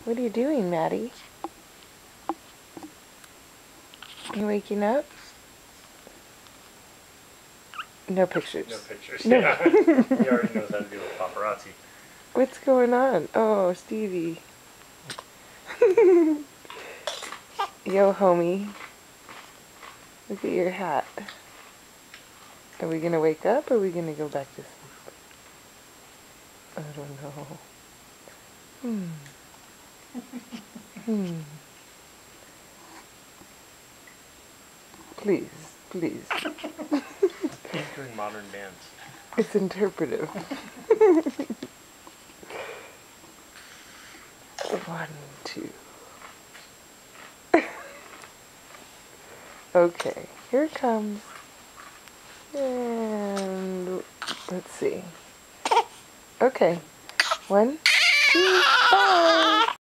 What are you doing, Maddie? You waking up? No pictures. No pictures, no. yeah. He already knows how to deal with paparazzi. What's going on? Oh, Stevie. Yo, homie. Look at your hat. Are we gonna wake up or are we gonna go back to sleep? I don't know. Please, please. He's doing modern dance. It's interpretive. 1, 2. Okay, here it comes. And let's see. Okay. 1, 2, 5.